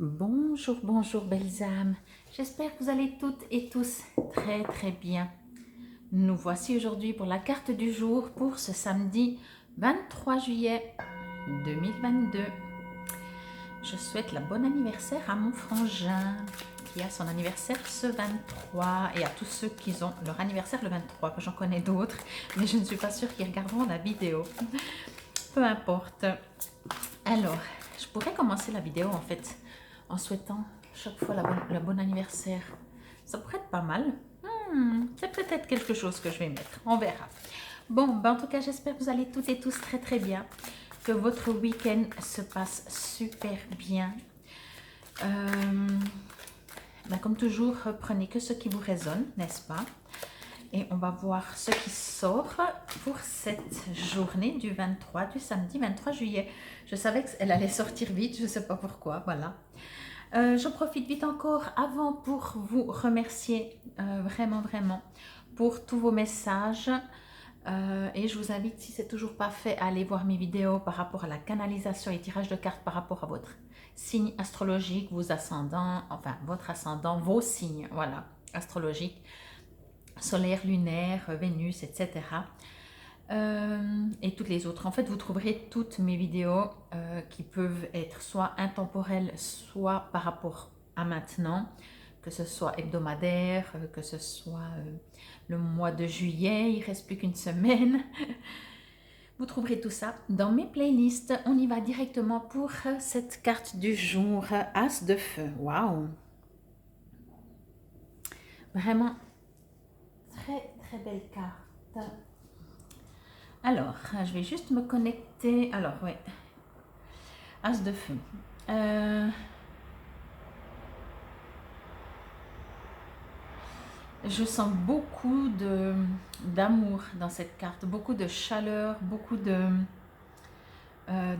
Bonjour, bonjour belles âmes. J'espère que vous allez toutes et tous très très bien. Nous voici aujourd'hui pour la carte du jour pour ce samedi 23 juillet 2022. Je souhaite la bonne anniversaire à mon frangin qui a son anniversaire ce 23 et à tous ceux qui ont leur anniversaire le 23. J'en connais d'autres, mais je ne suis pas sûre qu'ils regarderont la vidéo. Peu importe. Alors, je pourrais commencer la vidéo en fait en souhaitant chaque fois la bonne anniversaire. Ça pourrait être pas mal. C'est peut-être quelque chose que je vais mettre. On verra. Bon, en tout cas, j'espère que vous allez toutes et tous très très bien. Que votre week-end se passe super bien. Comme toujours, prenez que ce qui vous résonne, n'est-ce pas? Et on va voir ce qui sort pour cette journée du samedi 23 juillet. Je savais qu'elle allait sortir vite, je ne sais pas pourquoi, voilà. J'en profite vite encore avant pour vous remercier vraiment pour tous vos messages. Et je vous invite, si ce n'est toujours pas fait, à aller voir mes vidéos par rapport à la canalisation et tirage de cartes par rapport à votre signe astrologique, vos ascendants, enfin votre ascendant, vos signes, voilà, astrologiques, solaire, lunaire, Vénus, etc. Et toutes les autres. En fait, vous trouverez toutes mes vidéos qui peuvent être soit intemporelles, soit par rapport à maintenant, que ce soit hebdomadaire, que ce soit le mois de juillet, il ne reste plus qu'une semaine. Vous trouverez tout ça dans mes playlists. On y va directement pour cette carte du jour, As de feu. Waouh! Vraiment très très belle carte. Alors, je vais juste me connecter. Alors, ouais. As de feu. Je sens beaucoup d'amour dans cette carte, beaucoup de chaleur, beaucoup de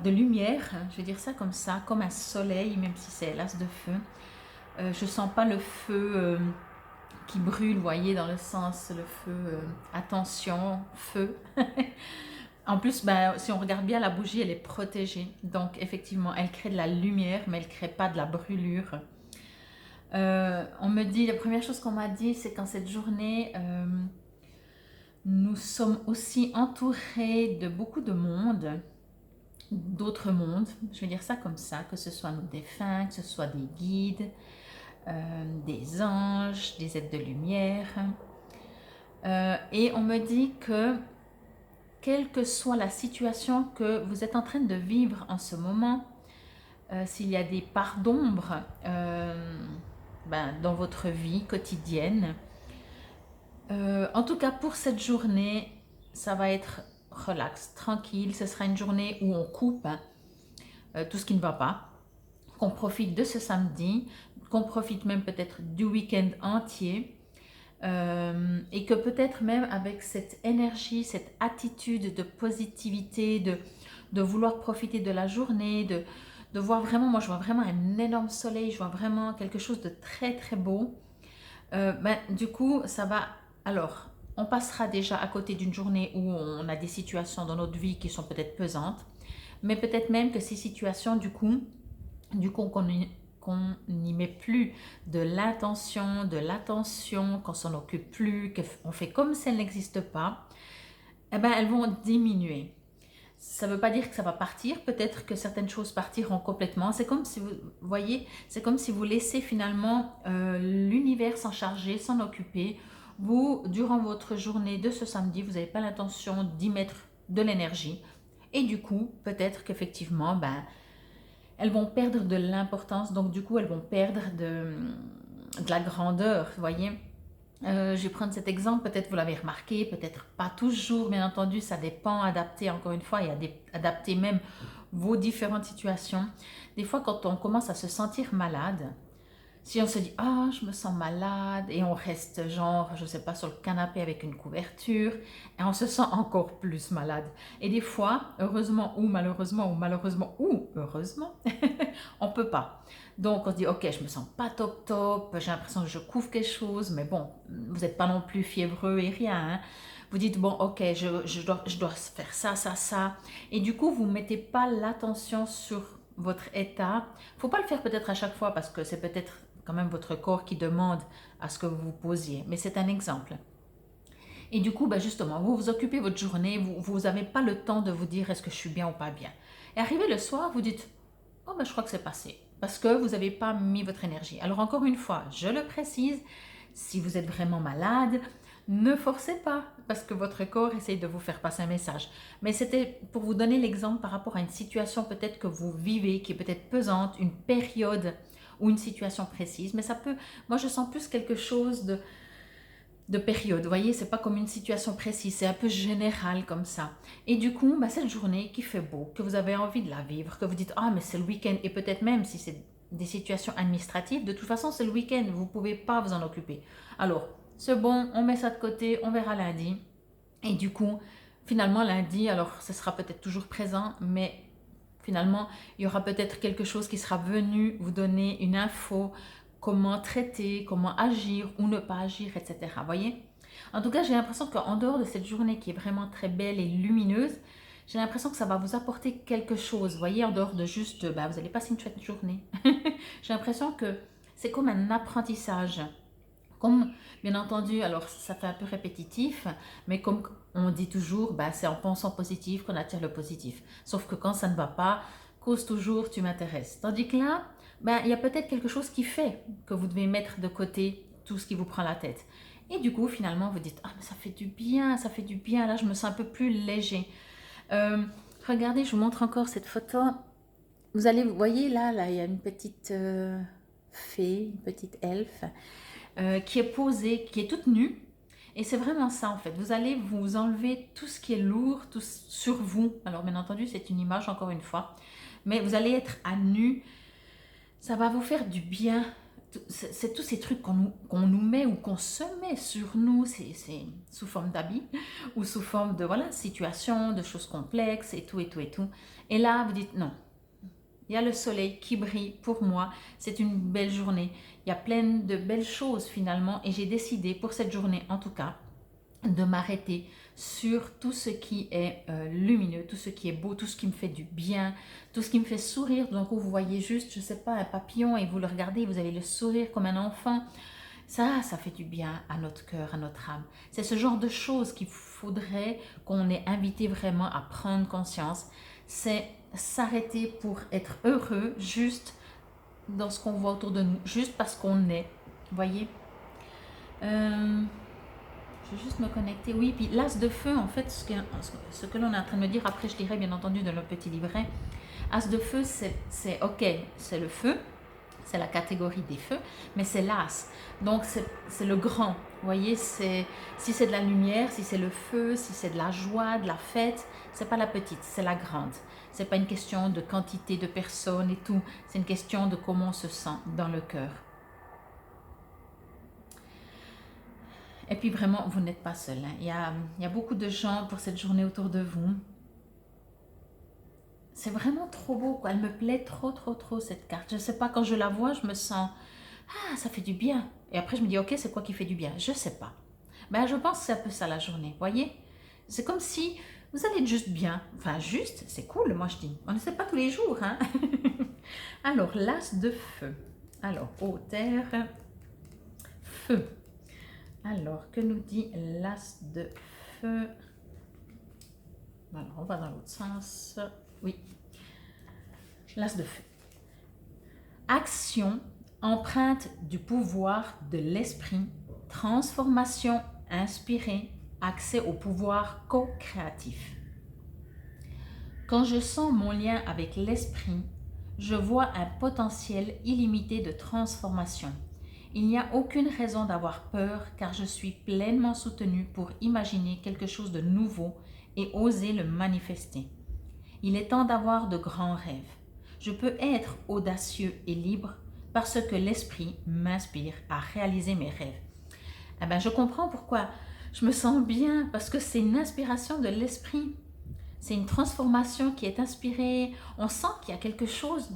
lumière. Je vais dire ça comme ça, comme un soleil, même si c'est l'as de feu. Je sens pas le feu qui brûle, vous voyez, dans le sens, le feu, attention, feu. En plus, si on regarde bien, la bougie, elle est protégée. Donc, effectivement, elle crée de la lumière, mais elle ne crée pas de la brûlure. On me dit, la première chose qu'on m'a dit, c'est qu'en cette journée, nous sommes aussi entourés de beaucoup de monde, d'autres mondes. Je vais dire ça comme ça, que ce soit nos défunts, que ce soit des guides, des anges, des êtres de lumière. Et on me dit que quelle que soit la situation que vous êtes en train de vivre en ce moment, s'il y a des parts d'ombre dans votre vie quotidienne, en tout cas pour cette journée, ça va être relax, tranquille. Ce sera une journée où on coupe tout ce qui ne va pas, qu'on profite de ce samedi, qu'on profite même peut-être du week-end entier. Et que peut-être même avec cette énergie, cette attitude de positivité, de vouloir profiter de la journée, de voir vraiment, moi je vois vraiment un énorme soleil, je vois vraiment quelque chose de très très beau. Du coup, ça va, alors, on passera déjà à côté d'une journée où on a des situations dans notre vie qui sont peut-être pesantes, mais peut-être même que ces situations, du coup qu'on n'y met plus de l'intention, de l'attention, qu'on s'en occupe plus, qu'on fait comme si elles n'existent pas, elles vont diminuer. Ça ne veut pas dire que ça va partir, peut-être que certaines choses partiront complètement. C'est comme si vous voyez, c'est comme si vous laissez finalement l'univers s'en charger, s'en occuper. Vous, durant votre journée de ce samedi, vous n'avez pas l'intention d'y mettre de l'énergie. Et du coup, peut-être qu'effectivement, elles vont perdre de l'importance, donc du coup elles vont perdre de la grandeur, vous voyez. Je vais prendre cet exemple, peut-être vous l'avez remarqué, peut-être pas toujours, bien entendu, ça dépend, adapter encore une fois, et adapter même vos différentes situations. Des fois quand on commence à se sentir malade, si on se dit « Ah, je me sens malade » et on reste genre, je ne sais pas, sur le canapé avec une couverture, et on se sent encore plus malade. Et des fois, heureusement ou malheureusement, ou heureusement, on ne peut pas. Donc on se dit « Ok, je me sens pas top top, j'ai l'impression que je couvre quelque chose, mais bon, vous n'êtes pas non plus fiévreux et rien. Hein. Vous dites « Bon, ok, je dois faire ça, ça, ça. » Et du coup, vous ne mettez pas l'attention sur votre état. Il ne faut pas le faire peut-être à chaque fois parce que c'est peut-être quand même votre corps qui demande à ce que vous vous posiez. Mais c'est un exemple. Et du coup, justement, vous vous occupez votre journée, vous n'avez pas le temps de vous dire est-ce que je suis bien ou pas bien. Et arrivé le soir, vous dites oh je crois que c'est passé parce que vous n'avez pas mis votre énergie. Alors encore une fois, je le précise, si vous êtes vraiment malade, ne forcez pas parce que votre corps essaye de vous faire passer un message. Mais c'était pour vous donner l'exemple par rapport à une situation peut-être que vous vivez, qui est peut-être pesante, une période ou une situation précise. Mais ça peut, moi je sens plus quelque chose de période, vous voyez, c'est pas comme une situation précise, c'est un peu général comme ça. Et du coup, cette journée qui fait beau, que vous avez envie de la vivre, que vous dites ah mais c'est le week-end, et peut-être même si c'est des situations administratives, de toute façon c'est le week-end, vous pouvez pas vous en occuper. Alors c'est bon, on met ça de côté, on verra lundi. Et du coup, finalement lundi, alors ce sera peut-être toujours présent, mais finalement il y aura peut-être quelque chose qui sera venu vous donner une info, comment traiter, comment agir ou ne pas agir, etc. Voyez? En tout cas, j'ai l'impression qu'en dehors de cette journée qui est vraiment très belle et lumineuse, j'ai l'impression que ça va vous apporter quelque chose. Voyez, en dehors de juste, vous allez passer une chouette journée. J'ai l'impression que c'est comme un apprentissage. Comme, bien entendu, alors ça fait un peu répétitif, mais comme on dit toujours, c'est en pensant positif qu'on attire le positif. Sauf que quand ça ne va pas, cause toujours, tu m'intéresses. Tandis que là, il y a peut-être quelque chose qui fait que vous devez mettre de côté tout ce qui vous prend la tête. Et du coup, finalement, vous dites, ah, mais ça fait du bien, ça fait du bien. Là, je me sens un peu plus léger. Regardez, je vous montre encore cette photo. Vous allez, vous voyez là, il y a une petite fée, une petite elfe qui est posée, qui est toute nue. Et c'est vraiment ça en fait. Vous allez vous enlever tout ce qui est lourd, tout sur vous. Alors bien entendu, c'est une image encore une fois. Mais vous allez être à nu. Ça va vous faire du bien. C'est tous ces trucs qu'on nous met ou qu'on se met sur nous, c'est sous forme d'habits ou sous forme de situations, de choses complexes et tout et tout et tout. Et là, vous dites non. Il y a le soleil qui brille pour moi. C'est une belle journée. Il y a plein de belles choses finalement. Et j'ai décidé pour cette journée en tout cas de m'arrêter sur tout ce qui est lumineux, tout ce qui est beau, tout ce qui me fait du bien, tout ce qui me fait sourire. Donc vous voyez juste, je sais pas, un papillon et vous le regardez, vous avez le sourire comme un enfant. Ça fait du bien à notre cœur, à notre âme. C'est ce genre de choses qu'il faudrait qu'on ait invité vraiment à prendre conscience. C'est s'arrêter pour être heureux juste dans ce qu'on voit autour de nous, juste parce qu'on est. Vous voyez je vais juste me connecter. Oui, puis l'as de feu, en fait, ce que l'on est en train de me dire, après je lirai bien entendu de notre petit livret. As de feu, c'est ok, c'est le feu, c'est la catégorie des feux, mais c'est l'as. Donc c'est le grand. Vous voyez, si c'est de la lumière, si c'est le feu, si c'est de la joie, de la fête, c'est pas la petite, c'est la grande. C'est pas une question de quantité de personnes et tout, c'est une question de comment on se sent dans le cœur. Et puis vraiment, vous n'êtes pas seul. Il y a beaucoup de gens pour cette journée autour de vous. C'est vraiment trop beau, quoi. Elle me plaît trop, trop, trop, cette carte. Je ne sais pas, quand je la vois, je me sens... Ah, ça fait du bien. Et après, je me dis, ok, c'est quoi qui fait du bien? Je ne sais pas. Je pense que c'est un peu ça la journée, voyez? C'est comme si vous allez être juste bien. Enfin, juste, c'est cool, moi je dis. On ne sait pas tous les jours, hein. Alors, l'as de feu. Alors, eau, terre, feu. Alors, que nous dit l'as de feu? Alors, on va dans l'autre sens. Oui. L'as de feu. Action, empreinte du pouvoir de l'esprit, transformation inspirée, accès au pouvoir co-créatif. Quand je sens mon lien avec l'esprit, je vois un potentiel illimité de transformation. Il n'y a aucune raison d'avoir peur car je suis pleinement soutenue pour imaginer quelque chose de nouveau et oser le manifester. Il est temps d'avoir de grands rêves. Je peux être audacieux et libre parce que l'esprit m'inspire à réaliser mes rêves. Je comprends pourquoi je me sens bien, parce que c'est une inspiration de l'esprit. C'est une transformation qui est inspirée. On sent qu'il y a quelque chose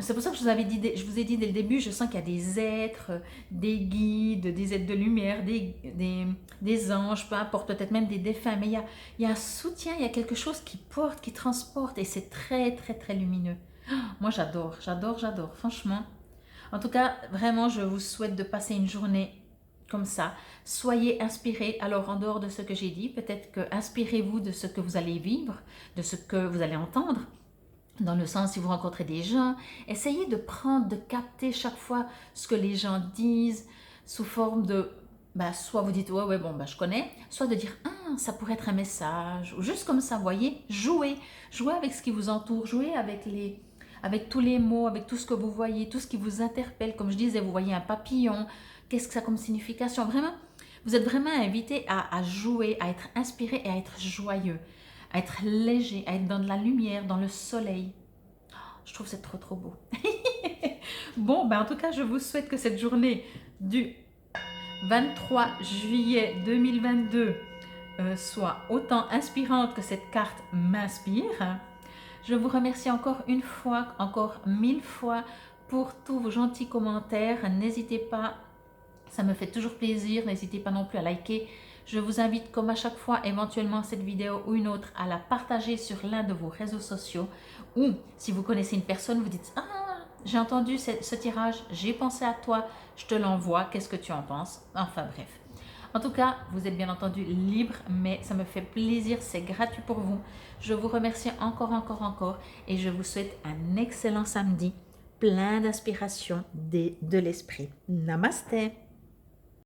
C'est pour ça que je vous ai dit dès le début, je sens qu'il y a des êtres, des guides, des êtres de lumière, des anges, peu importe, peut-être même des défunts, mais il y a un soutien, il y a quelque chose qui porte, qui transporte, et c'est très, très, très lumineux. Moi, j'adore, j'adore, j'adore, franchement. En tout cas, vraiment, je vous souhaite de passer une journée comme ça. Soyez inspirés. Alors, en dehors de ce que j'ai dit, peut-être que inspirez-vous de ce que vous allez vivre, de ce que vous allez entendre. Dans le sens, si vous rencontrez des gens, essayez de prendre, de capter chaque fois ce que les gens disent sous forme de, soit vous dites, ouais, ouais, bon, je connais, soit de dire, ah, ça pourrait être un message, ou juste comme ça, voyez, jouez, jouez avec ce qui vous entoure, jouez avec tous les mots, avec tout ce que vous voyez, tout ce qui vous interpelle. Comme je disais, vous voyez un papillon, qu'est-ce que ça a comme signification? Vraiment, vous êtes vraiment invité à jouer, à être inspiré et à être joyeux, à être léger, à être dans de la lumière, dans le soleil. Je trouve que c'est trop trop beau. Bon, en tout cas, je vous souhaite que cette journée du 23 juillet 2022 soit autant inspirante que cette carte m'inspire. Je vous remercie encore une fois, encore 1000 fois pour tous vos gentils commentaires. N'hésitez pas, ça me fait toujours plaisir. N'hésitez pas non plus à liker. Je vous invite, comme à chaque fois, éventuellement cette vidéo ou une autre, à la partager sur l'un de vos réseaux sociaux. Ou si vous connaissez une personne, vous dites « Ah, j'ai entendu ce tirage, j'ai pensé à toi, je te l'envoie, qu'est-ce que tu en penses ?» Enfin bref. En tout cas, vous êtes bien entendu libre, mais ça me fait plaisir, c'est gratuit pour vous. Je vous remercie encore et je vous souhaite un excellent samedi, plein d'inspiration de l'esprit. Namasté!